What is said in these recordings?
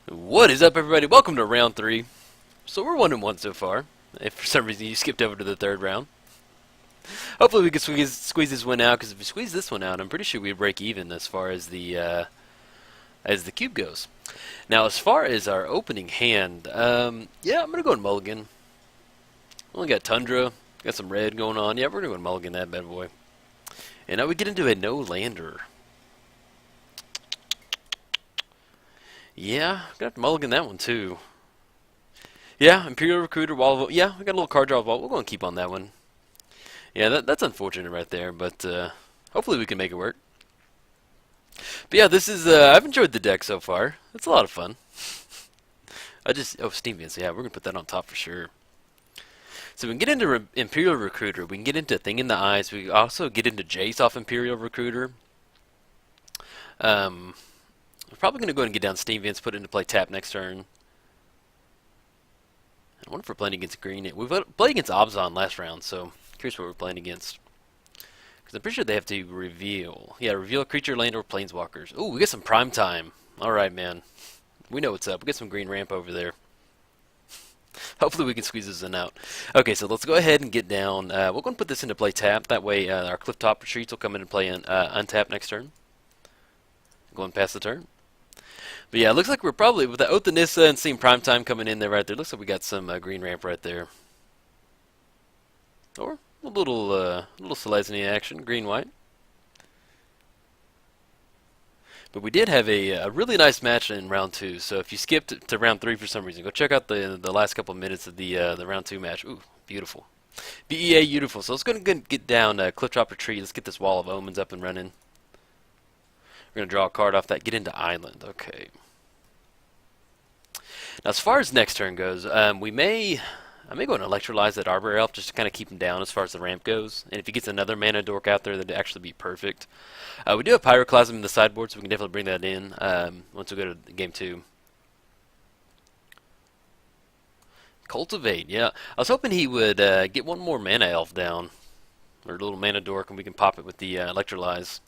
What is up, everybody? Welcome to round 3. So we're 1-1 so far. If for some reason you skipped over to the third round, hopefully we can squeeze this one out. Because if we squeeze this one out, I'm pretty sure we break even as far as the cube goes. Now, as far as our opening hand, yeah, I'm gonna go with mulligan. Only got tundra, got some red going on. Yeah, we're gonna go with mulligan that bad boy. And now we get into a no lander. Yeah, I'm gonna have to mulligan that one too. Yeah, Imperial Recruiter, Wall of... Yeah, we got a little card draw wall. We're going to keep on that one. Yeah, that's unfortunate right there, but hopefully we can make it work. But yeah, this is... I've enjoyed the deck so far. It's a lot of fun. Oh, Steam Vince. Yeah, we're going to put that on top for sure. So we can get into Imperial Recruiter. We can get into Thing in the Eyes. We can also get into Jace off Imperial Recruiter. We're probably going to go ahead and get down Steam Vince, put it into play tap next turn. I wonder if we're playing against green. We played against Obzon last round, so curious what we're playing against. Because I'm pretty sure they have to reveal. Yeah, reveal a creature, land, or planeswalkers. Ooh, we get some prime time. Alright, man. We know what's up. We get some green ramp over there. Hopefully we can squeeze this one out. Okay, so let's go ahead and get down. We're going to put this into play tap. That way our clifftop retreats will come in and play untap next turn. Going past the turn. But yeah, it looks like we're probably, with the Oath of Nissa and seeing Primetime coming in there right there, looks like we got some green ramp right there. Or a little Selesnya action, green-white. But we did have a really nice match in round 2, so if you skipped to round 3 for some reason, go check out the last couple minutes of the round 2 match. Ooh, beautiful. BEA, beautiful. So let's go and get down Clifftop Retreat. Let's get this Wall of Omens up and running. We're going to draw a card off that, get into Island. Okay. Now, as far as next turn goes, I may go and electrolyze that Arbor Elf just to kind of keep him down as far as the ramp goes. And if he gets another mana dork out there, that'd actually be perfect. We do have Pyroclasm in the sideboard, so we can definitely bring that in once we go to game 2. Cultivate, yeah. I was hoping he would get one more mana elf down, or a little mana dork, and we can pop it with the electrolyze.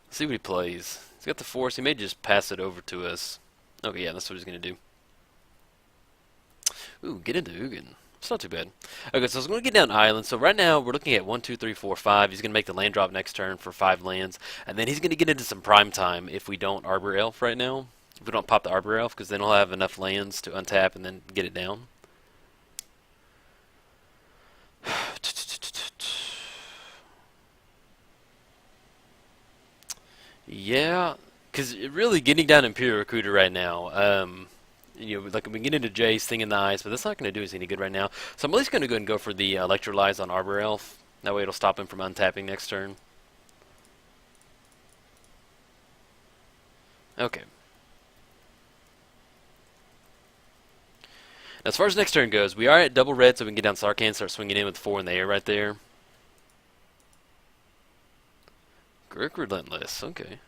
Let's see what he plays. He's got the force. He may just pass it over to us. Okay, yeah, that's what he's going to do. Ooh, get into Ugin. It's not too bad. Okay, so I was going to get down Island. So right now we're looking at 1, 2, 3, 4, 5. He's going to make the land drop next turn for 5 lands. And then he's going to get into some prime time if we don't Arbor Elf right now. If we don't pop the Arbor Elf, because then he'll have enough lands to untap and then get it down. Yeah, because really getting down Imperial Recruiter right now, like we can get into Jace, Thing in the Eyes, but that's not going to do us any good right now. So I'm at least going to go ahead and go for the Electrolyze on Arbor Elf. That way it'll stop him from untapping next turn. Okay. Now, as far as next turn goes, we are at double red, so we can get down Sarkhan and start swinging in with 4 in the air right there. Grip Relentless, okay.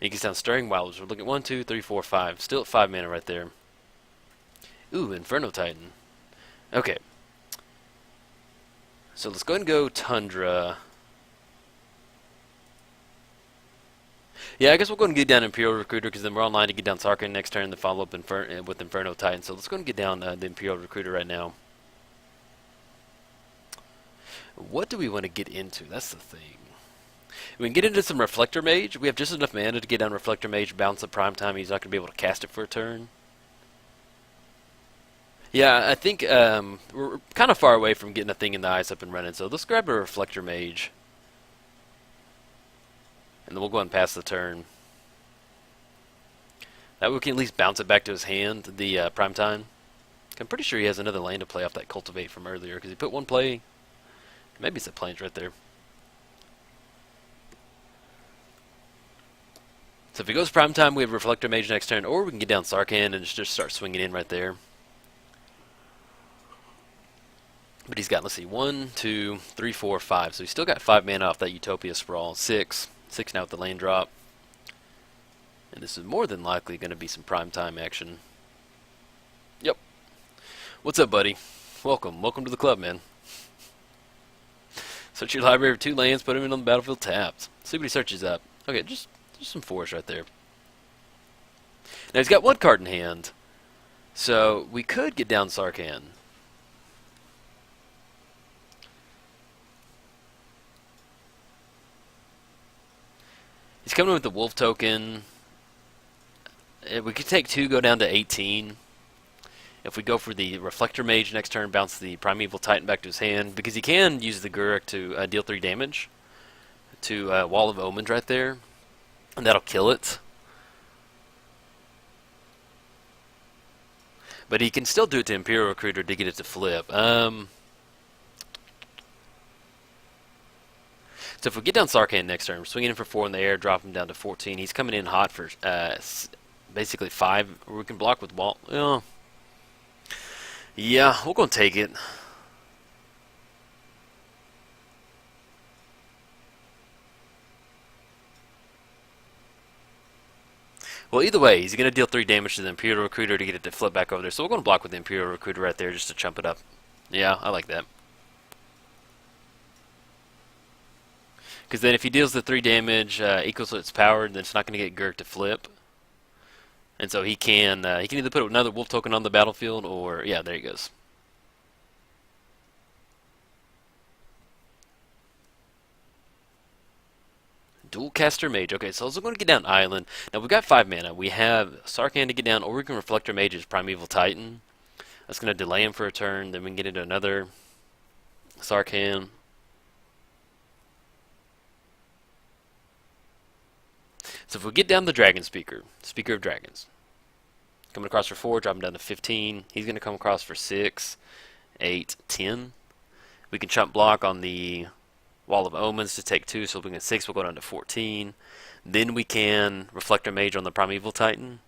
He gets down Stirring Wilds. We're looking at 1, 2, 3, 4, 5. Still at 5 mana right there. Ooh, Inferno Titan. Okay. So let's go ahead and go Tundra. Yeah, I guess we'll go and get down Imperial Recruiter because then we're online to get down Sarkhan next turn and then follow up with Inferno Titan. So let's go and get down the Imperial Recruiter right now. What do we want to get into? That's the thing. We can get into some Reflector Mage. We have just enough mana to get down Reflector Mage, bounce at prime time. He's not going to be able to cast it for a turn. Yeah, I think we're kind of far away from getting a Thing in the Eyes up and running. So let's grab a Reflector Mage. And then we'll go and pass the turn. That way we can at least bounce it back to his hand, the prime time. I'm pretty sure he has another land to play off that Cultivate from earlier, because he put one play. Maybe it's a Plains right there. So if he goes prime time, we have Reflector Mage next turn, or we can get down Sarkhan and just start swinging in right there. But he's got, let's see, 1, 2, 3, 4, 5. So he's still got 5 mana off that Utopia Sprawl. 6 now with the land drop. And this is more than likely going to be some prime time action. Yep. What's up, buddy? Welcome to the club, man. Search your library for 2 lands, put them in on the battlefield tapped. See what he searches up. Okay, just some forest right there. Now he's got 1 card in hand, so we could get down Sarkhan. He's coming in with the wolf token. We could take 2, go down to 18. If we go for the Reflector Mage next turn, bounce the Primeval Titan back to his hand, because he can use the Guruk to deal 3 damage to Wall of Omens right there, and that'll kill it. But he can still do it to Imperial Recruiter to get it to flip. So if we get down Sarkhan next turn, we're swinging in for 4 in the air, drop him down to 14. He's coming in hot for basically 5. We can block with wall. Yeah, we're going to take it. Well, either way, he's going to deal 3 damage to the Imperial Recruiter to get it to flip back over there. So we're going to block with the Imperial Recruiter right there just to chump it up. Yeah, I like that. Because then if he deals the 3 damage equals to its power, then it's not going to get Gurk to flip. And so he can either put another wolf token on the battlefield or, yeah, there he goes. Dual Caster Mage. Okay, so we're going to get down Island. Now, we've got 5 mana. We have Sarkhan to get down, or we can Reflector Mage's Primeval Titan. That's going to delay him for a turn. Then we can get into another Sarkhan. So if we get down the Dragon Speaker, Speaker of Dragons, coming across for 4, drop him down to 15. He's going to come across for 6, 8, 10. We can chump block on the Wall of Omens to take 2, so we can 6, we'll go down to 14. Then we can Reflector Mage on the Primeval Titan.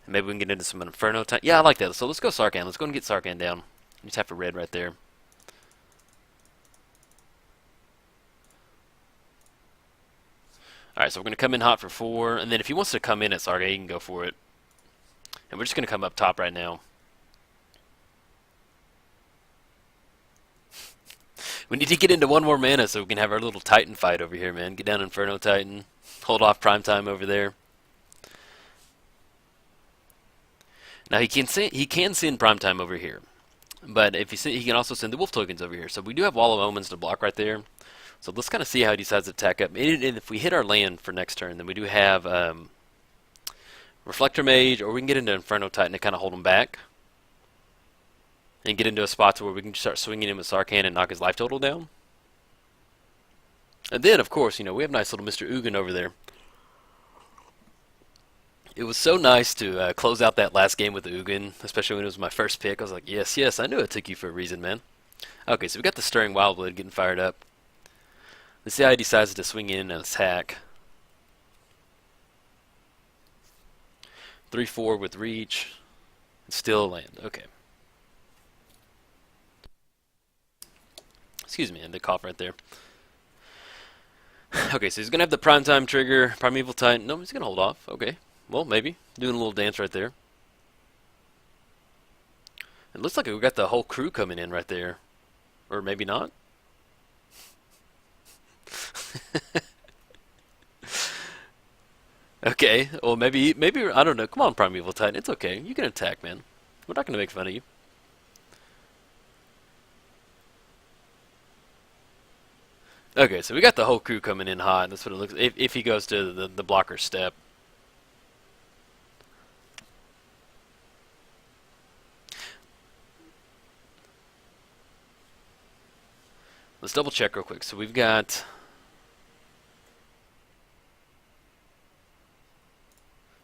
And maybe we can get into some Inferno Titan. Yeah, I like that. So let's go Sarkhan. Let's go and get Sarkhan down. Just have a red right there. Alright, so we're going to come in hot for 4, and then if he wants to come in at Sarkhan, he can go for it. And we're just going to come up top right now. We need to get into 1 more mana so we can have our little Titan fight over here, man. Get down Inferno Titan. Hold off Prime Time over there. Now he can send Prime Time over here. But if he can also send the wolf tokens over here. So we do have Wall of Omens to block right there. So let's kind of see how he decides to attack up. And if we hit our land for next turn, then we do have Reflector Mage, or we can get into Inferno Titan to kind of hold him back. And get into a spot where we can start swinging him with Sarkhan and knock his life total down. And then, of course, we have nice little Mr. Ugin over there. It was so nice to close out that last game with Ugin, especially when it was my first pick. I was like, yes, yes, I knew it took you for a reason, man. Okay, so we got the Stirring Wildwood getting fired up. Let's see how he decides to swing in and attack. 3-4 with reach. Still a land. Okay. Excuse me, I had to cough right there. Okay, so he's going to have the Prime Time trigger, Primeval Titan. No, he's going to hold off. Okay. Well, maybe. Doing a little dance right there. It looks like we got the whole crew coming in right there. Or maybe not. Okay. Well, maybe, I don't know. Come on, Primeval Titan. It's okay. You can attack, man. We're not going to make fun of you. Okay, so we got the whole crew coming in hot. That's what it looks like. If he goes to the blocker step. Let's double check real quick. So we've got...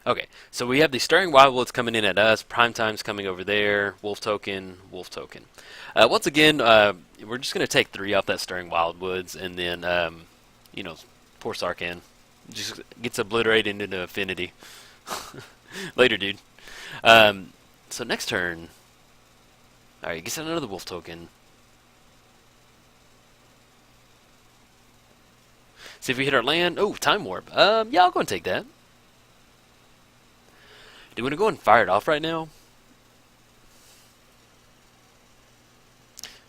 Okay, so we have the Stirring Wildwoods coming in at us. Prime Time's coming over there. Wolf token, Wolf token. Once again, we're just going to take 3 off that Stirring Wildwoods, and then, poor Sarkhan just gets obliterated into infinity. Later, dude. So next turn, alright, he gets another Wolf token. See if we hit our land. Oh, Time Warp. Yeah, I'll go and take that. Do you want to go and fire it off right now?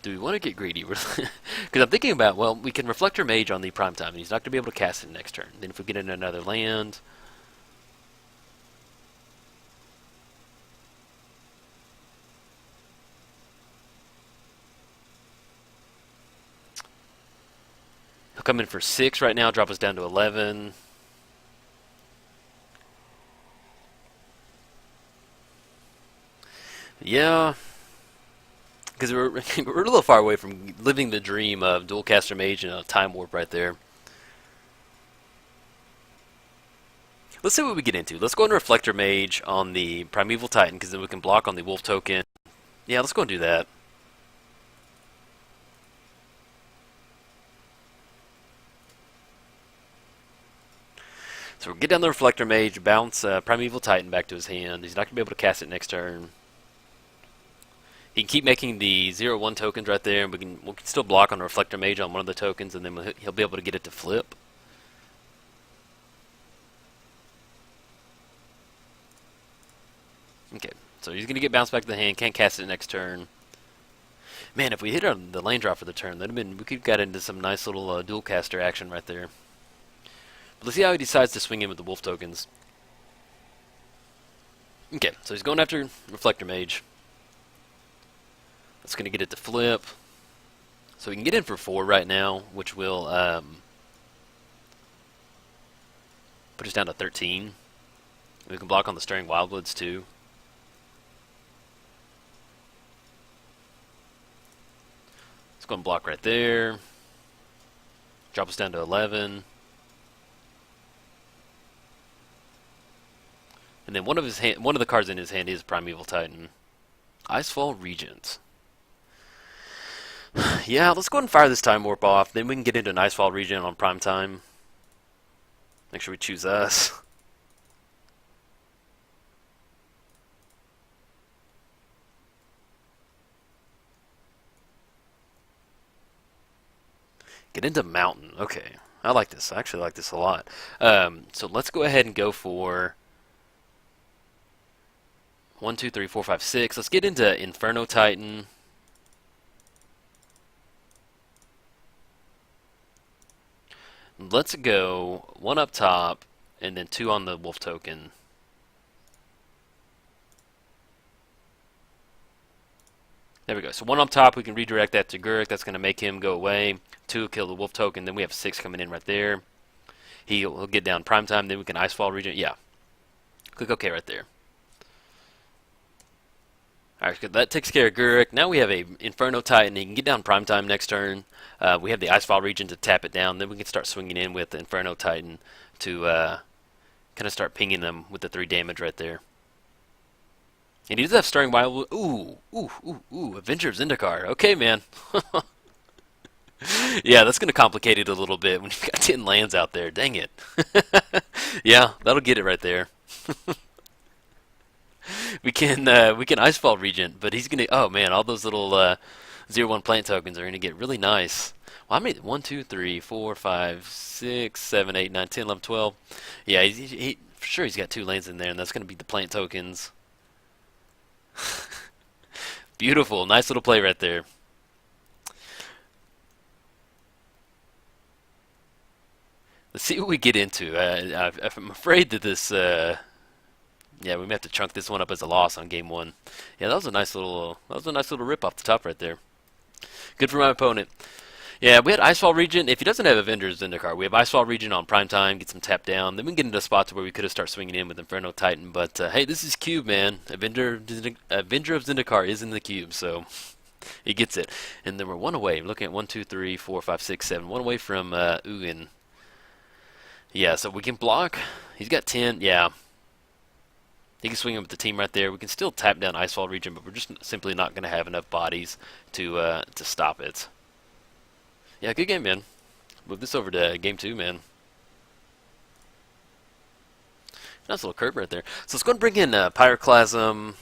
Do we want to get greedy? Because I'm thinking about, well, we can Reflector Mage on the Prime Time, and he's not going to be able to cast it next turn. Then if we get in another land... He'll come in for 6 right now, drop us down to 11. Yeah, because we're, we're a little far away from living the dream of Dual Caster Mage and a Time Warp right there. Let's see what we get into. Let's go into Reflector Mage on the Primeval Titan, because then we can block on the Wolf token. Yeah, let's go and do that. So we'll get down the Reflector Mage, bounce Primeval Titan back to his hand. He's not going to be able to cast it next turn. He can keep making the 0/1 tokens right there, and we can still block on the Reflector Mage on one of the tokens, and then he'll be able to get it to flip. Okay, so he's going to get bounced back to the hand, can't cast it next turn. Man, if we hit on the lane drop for the turn, that'd have been, we could have got into some nice little dual caster action right there. But let's see how he decides to swing in with the wolf tokens. Okay, so he's going after Reflector Mage. That's going to get it to flip. So we can get in for 4 right now, which will put us down to 13. We can block on the Stirring Wildwoods too. Let's go and block right there. Drop us down to 11. And then one of the cards in his hand is Primeval Titan. Icefall Regent. Yeah, let's go ahead and fire this Time Warp off. Then we can get into an Icefall Regent on Prime Time. Make sure we choose us. Get into Mountain. Okay, I like this. I actually like this a lot. So let's go ahead and go for 1, 2, 3, 4, 5, 6. Let's get into Inferno Titan. Let's go 1 up top and then 2 on the wolf token. There we go. So 1 up top, we can redirect that to Gurk. That's going to make him go away. 2 kill the wolf token. Then we have 6 coming in right there. He'll get down Prime Time. Then we can Icefall Regent. Yeah. Click OK right there. Alright, that takes care of Gurk. Now we have a Inferno Titan. He can get down Prime Time next turn. We have the Icefall Regent to tap it down. Then we can start swinging in with the Inferno Titan to kind of start pinging them with the 3 damage right there. And he does have Stirring Wild. Ooh, ooh, ooh, ooh. Avenger of Zendikar. Okay, man. Yeah, that's going to complicate it a little bit when you've got 10 lands out there. Dang it. Yeah, that'll get it right there. we can Icefall Regent, but he's gonna. Oh man, all those little 0/1 plant tokens are gonna get really nice. Well, I made 1, 2, 3, 4, 5, 6, 7, 8, 9, 10, 11, 12. Yeah, he for sure he's got 2 lanes in there, and that's gonna be the plant tokens. Beautiful, nice little play right there. Let's see what we get into. I'm afraid that this. Yeah, we may have to chunk this one up as a loss on game 1. Yeah, that was a nice little rip off the top right there. Good for my opponent. Yeah, we had Icefall Regent. If he doesn't have Avenger of Zendikar, we have Icefall Regent on Prime Time, get some tap down. Then we can get into spots where we could have started swinging in with Inferno Titan. But hey, this is cube, man. Avenger of Zendikar is in the cube, so he gets it. And then we're 1 away. We're looking at 1, 2, 3, 4, 5, 6, 7. 1 away from Ugin. Yeah, so we can block. He's got 10. Yeah. He can swing him with the team right there. We can still tap down Icefall Regent, but we're just simply not going to have enough bodies to stop it. Yeah, good game, man. Move this over to game 2, man. Nice little curve right there. So let's go and bring in Pyroclasm.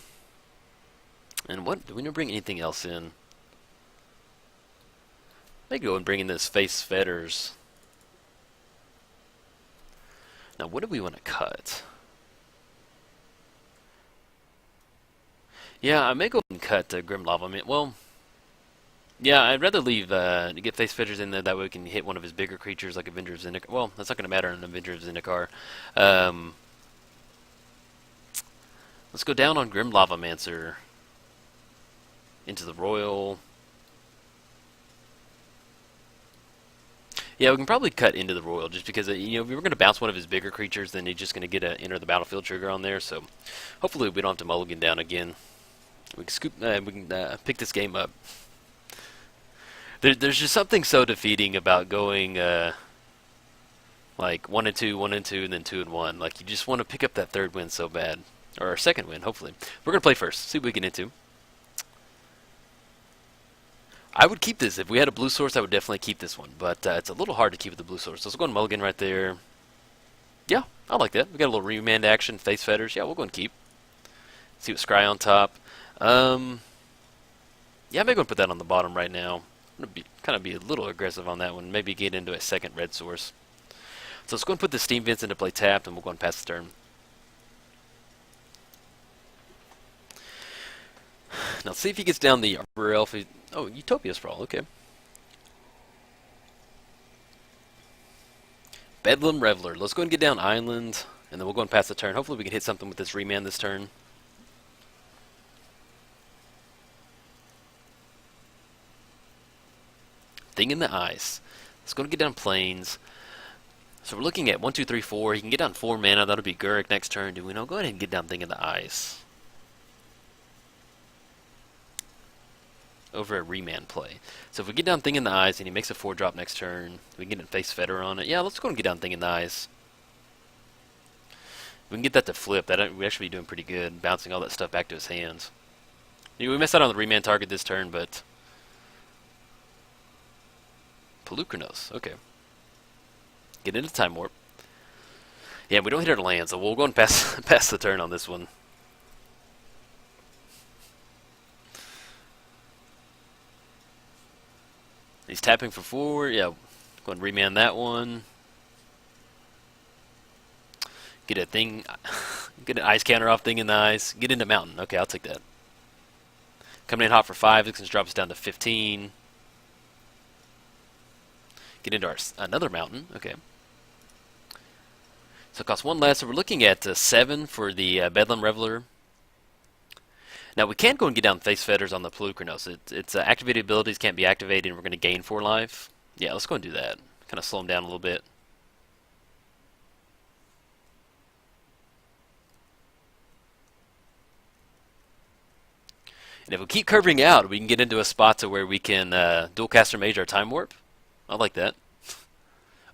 And what? Do we need to bring anything else in? Maybe go and bring in this Face Fetters. Now, what do we want to cut? Yeah, I may go and cut Grim Lava. I mean, well, Yeah, I'd rather leave to get face fitters in there. That way we can hit one of his bigger creatures like Avenger of Zendikar. Well, that's not going to matter on Avenger of Zendikar. Um, let's go down on Grim Lavamancer into the Royal. Yeah, we can probably cut into the Royal just because if we were going to bounce one of his bigger creatures, then he's just going to get a enter the battlefield trigger on there. So hopefully we don't have to mulligan down again. We can scoop. We can pick this game up. There's just something so defeating about going like 1-2, 1-2, and then 2-1. Like you just want to pick up that third win so bad, or our second win, hopefully. We're gonna play first. See what we get into. I would keep this if we had a blue source. I would definitely keep this one, but it's a little hard to keep with the blue source. So let's go and mulligan right there. Yeah, I like that. We got a little remand action, face fetters. Yeah, we'll go and keep. See what scry on top. Yeah, maybe I'm gonna put that on the bottom right now. I'm gonna kind of be a little aggressive on that one. Maybe get into a second red source. So let's go and put the steam vents into play tapped, and we'll go and pass the turn. Now let's see if he gets down the Arbor Elf. Oh, Utopia Sprawl. Okay. Bedlam Reveler. Let's go and get down Island, and then we'll go and pass the turn. Hopefully we can hit something with this remand this turn. Thing in the Ice. Let's go and get down Plains. So we're looking at 1, 2, 3, 4. He can get down 4 mana. That'll be Gurk next turn. Do we know? Go ahead and get down Thing in the Ice. Over a remand play. So if we get down Thing in the Eyes and he makes a 4-drop next turn, we can get a face fetter on it. Yeah, let's go and get down Thing in the Eyes. If we can get that to flip, that we actually be doing pretty good, bouncing all that stuff back to his hands. We missed out on the remand target this turn, but Pelucranos, okay. Get into Time Warp. Yeah, we don't hit our land, so we'll go and pass pass the turn on this one. He's tapping for 4. Yeah, go and remand that one. Get a thing, get an ice counter off Thing in the Ice. Get into Mountain. Okay, I'll take that. Coming in hot for 5. This can drop us down to 15. Get into another Mountain. Okay. So it costs 1 less. So we're looking at 7 for the Bedlam Reveler. Now we can go and get down face fetters on the Pelucranos. Its activated abilities can't be activated, and we're going to gain 4 life. Yeah, let's go and do that. Kind of slow him down a little bit. And if we keep curving out, we can get into a spot to where we can dual caster mage our Time Warp. I like that.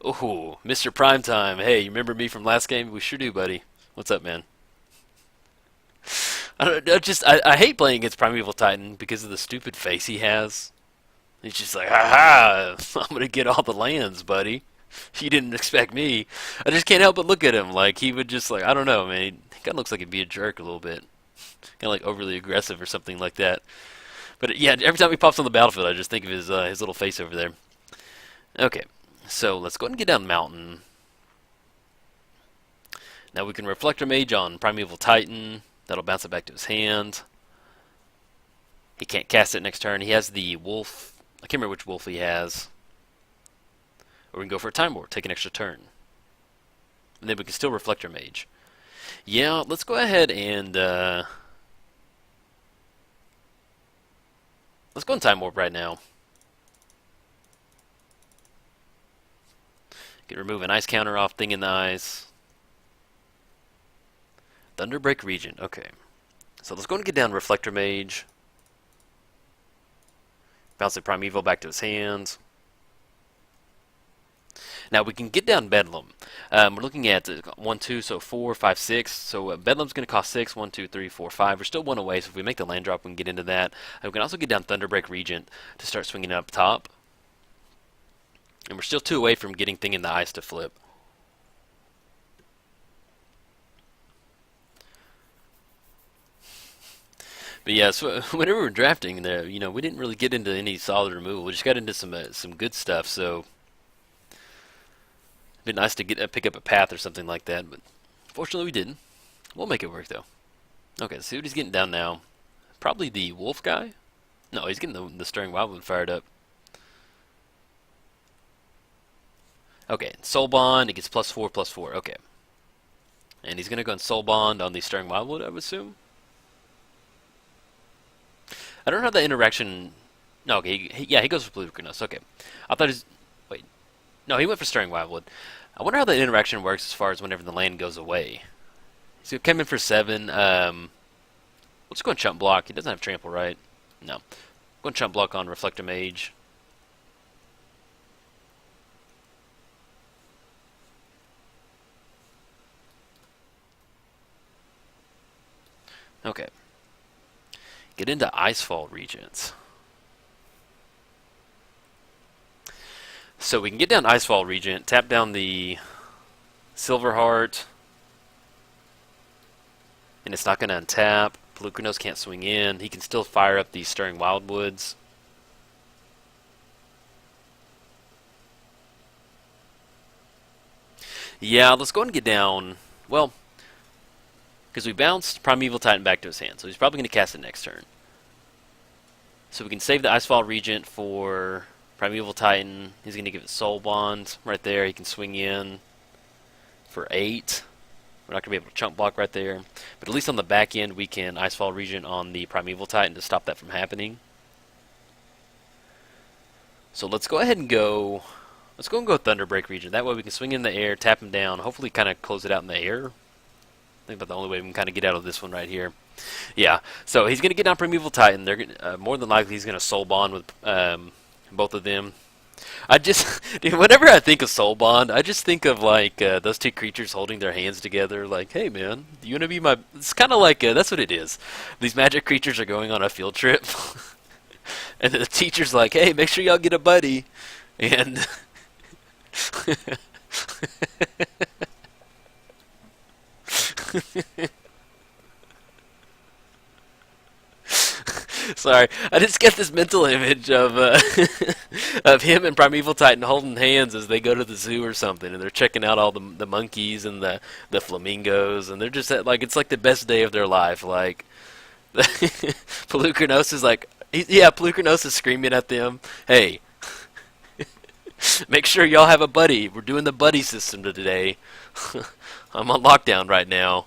Oh, Mr. Primetime. Hey, you remember me from last game? We sure do, buddy. What's up, man? I hate playing against Primeval Titan because of the stupid face he has. He's just like, ha ha, I'm gonna get all the lands, buddy. You didn't expect me. I just can't help but look at him like he would just like, I don't know, man. He kind of looks like he'd be a jerk a little bit. Kind of like overly aggressive or something like that. But yeah, every time he pops on the battlefield, I just think of his little face over there. Okay, so let's go ahead and get down Mountain. Now we can Reflector Mage on Primeval Titan. That'll bounce it back to his hand. He can't cast it next turn. He has the Wolf. I can't remember which Wolf he has. Or we can go for a Time Warp, take an extra turn. And then we can still Reflector Mage. Yeah, let's go ahead and let's go in Time Warp right now. Can remove an ice counter off Thing in the Ice. Thunderbreak Regent. Okay. So let's go and get down Reflector Mage. Bounce the Primeval back to his hands. Now we can get down Bedlam. We're looking at 1, 2, so 4, 5, 6. So Bedlam's going to cost 6, 1, 2, 3, 4, 5. We're still 1 away, so if we make the land drop, we can get into that. We can also get down Thunderbreak Regent to start swinging up top. And we're still 2 away from getting Thing in the Ice to flip. But yeah, so whenever we're drafting, there, we didn't really get into any solid removal. We just got into some good stuff. So it'd be nice to pick up a path or something like that. But fortunately, we didn't. We'll make it work though. Okay, let's see what he's getting down now. Probably the Wolf guy. No, he's getting the Stirring Wildwood fired up. Okay, Soul Bond, it gets +4, +4. Okay. And he's going to go and Soul Bond on the Stirring Wildwood, I would assume. I don't know how the interaction... No, okay, yeah, he goes for Blue Nose. Okay. I thought he's... Wait. No, he went for Stirring Wildwood. I wonder how the interaction works as far as whenever the land goes away. So he came in for 7. We'll just go and Chump Block. He doesn't have Trample, right? No. Go and Chump Block on Reflector Mage. Okay. Get into Icefall Regents. So we can get down Icefall Regent, tap down the Silverheart, and it's not going to untap. Pelucranos can't swing in. He can still fire up these Stirring Wildwoods. Yeah, let's go and get down. Well, because we bounced Primeval Titan back to his hand, so he's probably going to cast it next turn. So we can save the Icefall Regent for Primeval Titan. He's going to give it Soul Bond right there. He can swing in for 8. We're not going to be able to Chump Block right there. But at least on the back end, we can Icefall Regent on the Primeval Titan to stop that from happening. So let's go ahead and go... Let's go and go Thunderbreak Regent. That way we can swing in the air, tap him down, hopefully kind of close it out in the air. I think that's the only way we can kind of get out of this one right here. Yeah, so he's going to get down Primeval Titan. They're more than likely he's going to Soul Bond with both of them. I just, dude, whenever I think of Soul Bond, I just think of like those two creatures holding their hands together. Like, hey man, you want to be my? It's kind of like that's what it is. These magic creatures are going on a field trip, and the teacher's like, hey, make sure y'all get a buddy, and. Sorry, I just get this mental image of of him and Primeval Titan holding hands as they go to the zoo or something, and they're checking out all the monkeys and the flamingos, and they're just like it's like the best day of their life. Like Pelucranos is like, yeah, Pelucranos is screaming at them, "Hey, make sure y'all have a buddy. We're doing the buddy system today. I'm on lockdown right now."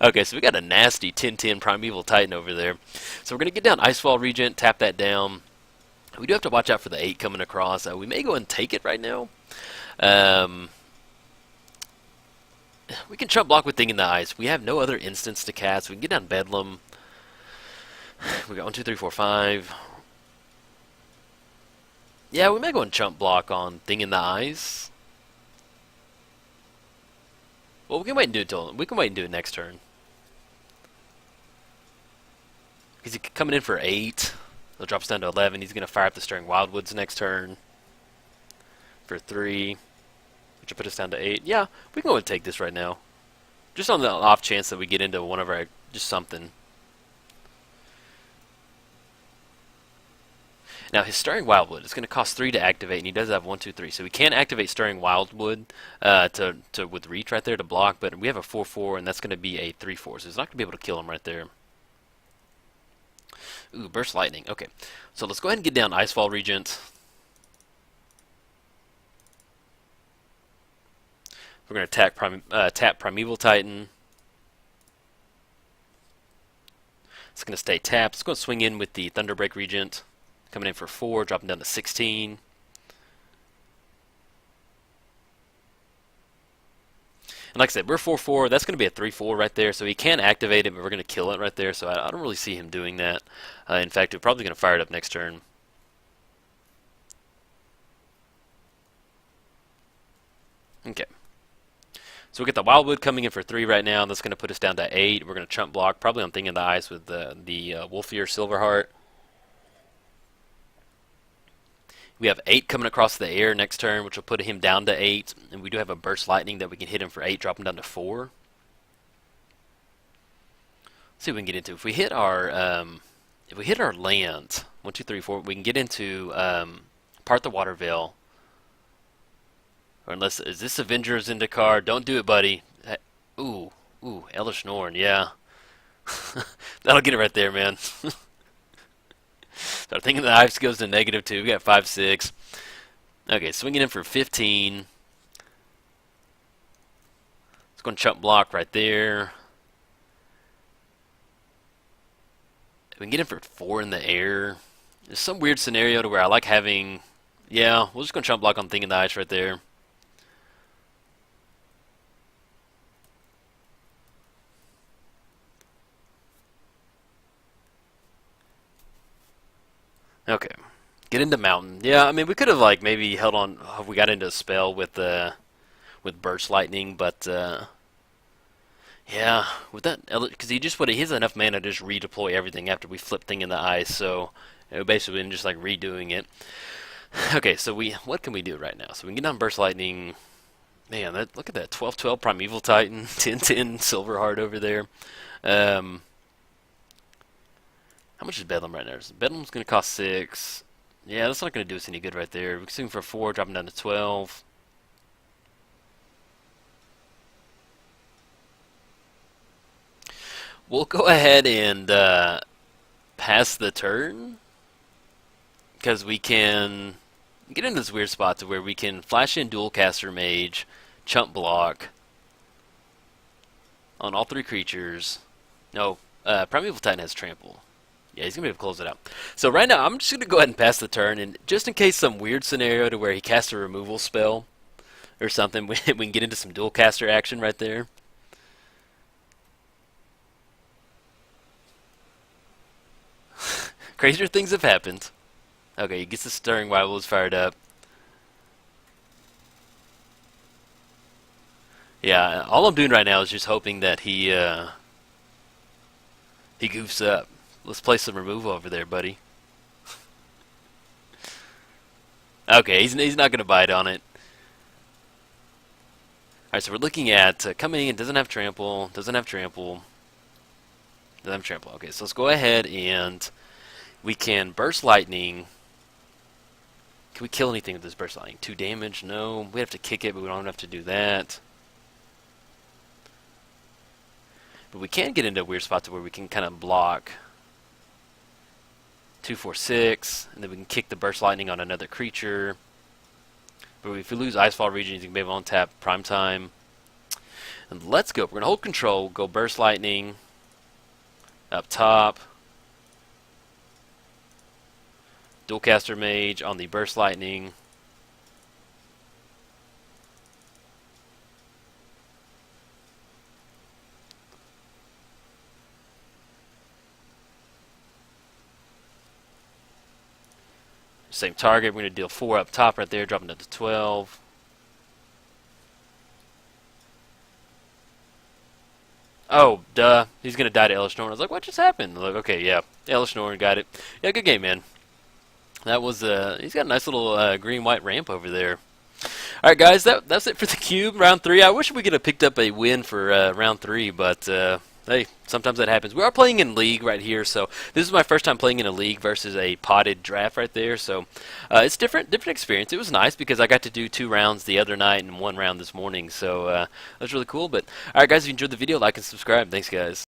Okay, so we got a nasty 10-10 Primeval Titan over there. So we're going to get down Icefall Regent, tap that down. We do have to watch out for the 8 coming across. We may go and take it right now. We can Chump Block with Thing in the Ice. We have no other instance to cast. We can get down Bedlam. We got 1, 2, 3, 4, 5. Yeah, we may go and Chump Block on Thing in the Ice. Well, we can wait and do it next turn. Because he's coming in for 8. He'll drop us down to 11. He's going to fire up the Stirring Wildwoods next turn for 3, which will put us down to 8. Yeah, we can go and take this right now. Just on the off chance that we get into one of our just something. Now, his Stirring Wildwood is going to cost 3 to activate, and he does have 1, 2, 3. So we can activate Stirring Wildwood with Reach right there to block, but we have a 4/4, and that's going to be a 3/4. So it's not going to be able to kill him right there. Ooh, Burst Lightning. Okay, so let's go ahead and get down Icefall Regent. We're going to tap Primeval Titan. It's going to stay tapped. Let's go and swing in with the Thunderbreak Regent. Coming in for 4, dropping down to 16. And like I said, we're 4/4. That's going to be a 3/4 right there. So he can activate it, but we're going to kill it right there. So I don't really see him doing that. In fact, we're probably going to fire it up next turn. Okay. So we get the Wildwood coming in for 3 right now. That's going to put us down to 8. We're going to Chump Block, probably on Thing in the Ice with the Wolfier Silverheart. We have 8 coming across the air next turn, which will put him down to 8. And we do have a Burst Lightning that we can hit him for 8, drop him down to 4. Let's see what we can get into. If we hit our land, 1, 2, 3, 4, we can get into Part the Water Veil. Or unless, is this Avengers into card? Don't do it, buddy. Ooh, Elder Norn, yeah. That'll get it right there, man. Start thinking the ice goes to -2. We got 5-6. Okay, swinging in for 15. It's going to chump block right there. We can get in for 4 in the air. There's some weird scenario to where I like having... Yeah, we're just going to chump block on thinking the ice right there. Okay. Get into mountain. Yeah, I mean we could have like maybe held on. We got into a spell with burst lightning, but yeah, with that because he just he has enough mana to just redeploy everything after we flip thing in the ice. So it would basically been just like redoing it. Okay, so what can we do right now? So we can get on burst lightning. Man, look at that 12-12 Primeval Titan, 10-10 Silverheart over there. Um, how much is Bedlam right now? Bedlam's going to cost 6. Yeah, that's not going to do us any good right there. We're swinging for 4, dropping down to 12. We'll go ahead and pass the turn because we can get into this weird spot to where we can flash in Dualcaster Mage, chump block on all 3 creatures. No, Primeval Titan has trample. Yeah, he's going to be able to close it out. So right now, I'm just going to go ahead and pass the turn, and just in case some weird scenario to where he casts a removal spell or something, we can get into some dual caster action right there. Crazier things have happened. Okay, he gets the stirring Weibel's fired up. Yeah, all I'm doing right now is just hoping that he goofs up. Let's play some removal over there, buddy. Okay, he's not going to bite on it. Alright, so we're looking at coming in, doesn't have trample, doesn't have trample. Doesn't have trample. Okay, so let's go ahead and we can burst lightning. Can we kill anything with this burst lightning? 2 damage? No. We have to kick it, but we don't have to do that. But we can get into a weird spot to where we can kind of block 2, 4, 6, and then we can kick the burst lightning on another creature. But if we lose Icefall Regions, you can maybe untap Prime Time. And let's go. We're going to hold control, go burst lightning up top. Dualcaster Mage on the burst lightning. Same target. We're going to deal 4 up top right there, dropping down to 12. Oh, duh. He's going to die to Elish Norn. I was like, what just happened? Like, okay, yeah. Elish Norn got it. Yeah, good game, man. That was, he's got a nice little green-white ramp over there. Alright, guys, that's it for the Cube, round 3. I wish we could have picked up a win for round 3, but hey, sometimes that happens. We are playing in League right here, so this is my first time playing in a League versus a potted draft right there, so it's different experience. It was nice because I got to do 2 rounds the other night and 1 round this morning, so that was really cool. But alright, guys, if you enjoyed the video, like and subscribe. Thanks, guys.